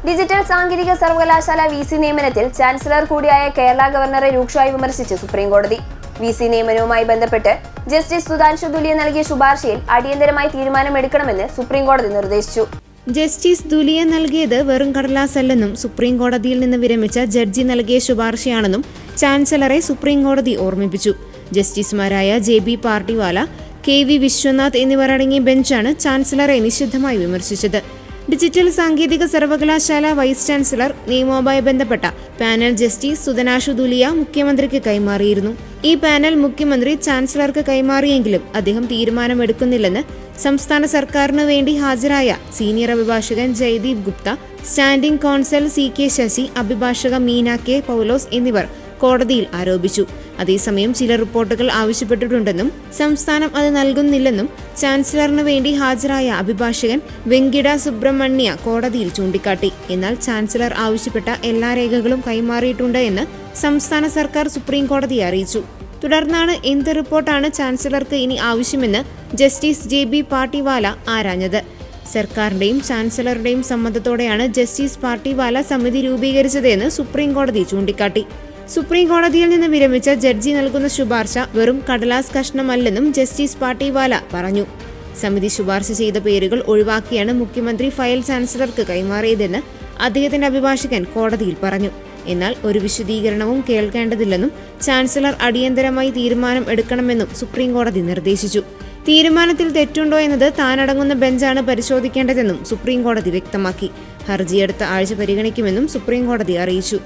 Digital സാങ്കേതിക സർവകലാശാല VC നിയമനത്തിൽ ചാൻസലർ കൂടിയായ കേരള ഗവർണറെ രൂക്ഷമായി വിമർശിച്ച് സുപ്രീംകോടതി. VC നിയമനവുമായി ബന്ധപ്പെട്ട് ജസ്റ്റിസ് സുധാൻഷു ദുലിയ നൽകിയ ശുപാർശയിൽ അടിയന്തരമായി തീരുമാനമെടുക്കണമെന്ന് സുപ്രീംകോടതി നിർദ്ദേശിച്ചു. ജസ്റ്റിസ് ദുലിയ നൽകിയത് വെറും കടലാസല്ലെന്നും സുപ്രീംകോടതിയിൽ നിന്ന് വിരമിച്ച ജഡ്ജി നൽകിയ ശുപാർശയാണെന്നും ചാൻസലറെ സുപ്രീംകോടതി ഓർമ്മിപ്പിച്ചു. ജസ്റ്റിസുമാരായ JB പാർട്ടിവാല, KV വിശ്വനാഥ് എന്നിവർ അടങ്ങിയ ബെഞ്ചാണ് ചാൻസലറെ നിശിതമായി വിമർശിച്ചത്. ഡിജിറ്റൽ സാങ്കേതിക സർവകലാശാല വൈസ് ചാൻസലർ നിയമവുമായി ബന്ധപ്പെട്ട പാനൽ ജസ്റ്റിസ് സുധാൻഷു ദുലിയ മുഖ്യമന്ത്രിക്ക് കൈമാറിയിരുന്നു. ഈ പാനൽ മുഖ്യമന്ത്രി ചാൻസലർക്ക് കൈമാറിയെങ്കിലും അദ്ദേഹം തീരുമാനമെടുക്കുന്നില്ലെന്ന് സംസ്ഥാന സർക്കാരിനു വേണ്ടി ഹാജരായ സീനിയർ അഭിഭാഷകൻ Jaideep Gupta, standing counsel CK Sasi, അഭിഭാഷക മീന K പൗലോസ് എന്നിവർ കോടതിയിൽ ആരോപിച്ചു. അതേസമയം ചില റിപ്പോർട്ടുകൾ ആവശ്യപ്പെട്ടിട്ടുണ്ടെന്നും സംസ്ഥാനം അത് നൽകുന്നില്ലെന്നും ചാൻസലറിന് വേണ്ടി ഹാജരായ അഭിഭാഷകൻ വെങ്കിട സുബ്രഹ്മണ്യ കോടതിയിൽ ചൂണ്ടിക്കാട്ടി. എന്നാൽ ചാൻസലർ ആവശ്യപ്പെട്ട എല്ലാ രേഖകളും കൈമാറിയിട്ടുണ്ട് എന്ന് സംസ്ഥാന സർക്കാർ സുപ്രീംകോടതിയെ അറിയിച്ചു. തുടർന്നാണ് എന്ത് റിപ്പോർട്ടാണ് ചാൻസലർക്ക് ഇനി ആവശ്യമെന്ന് ജസ്റ്റിസ് JB പാർട്ടിവാല ആരാഞ്ഞത്. സർക്കാരിന്റെയും ചാൻസലറുടെയും സമ്മതത്തോടെയാണ് ജസ്റ്റിസ് പാർട്ടിവാല സമിതി രൂപീകരിച്ചതെന്ന് സുപ്രീംകോടതി ചൂണ്ടിക്കാട്ടി. സുപ്രീംകോടതിയിൽ നിന്ന് വിരമിച്ച ജഡ്ജി നൽകുന്ന ശുപാർശ വെറും കടലാസ് കഷ്ണമല്ലെന്നും ജസ്റ്റിസ് പാർട്ടിവാല പറഞ്ഞു. സമിതി ശുപാർശ ചെയ്ത പേരുകൾ ഒഴിവാക്കിയാണ് മുഖ്യമന്ത്രി ഫയൽ ചാൻസലർക്ക് കൈമാറിയതെന്ന് അദ്ദേഹത്തിന്റെ അഭിഭാഷകൻ കോടതിയിൽ പറഞ്ഞു. എന്നാൽ ഒരു വിശദീകരണവും കേൾക്കേണ്ടതില്ലെന്നും ചാൻസലർ അടിയന്തരമായി തീരുമാനം എടുക്കണമെന്നും സുപ്രീംകോടതി നിർദ്ദേശിച്ചു. തീരുമാനത്തിൽ തെറ്റുണ്ടോ എന്നത് താനടങ്ങുന്ന ബെഞ്ചാണ് പരിശോധിക്കേണ്ടതെന്നും സുപ്രീംകോടതി വ്യക്തമാക്കി. ഹർജി അടുത്ത ആഴ്ച പരിഗണിക്കുമെന്നും സുപ്രീംകോടതി അറിയിച്ചു.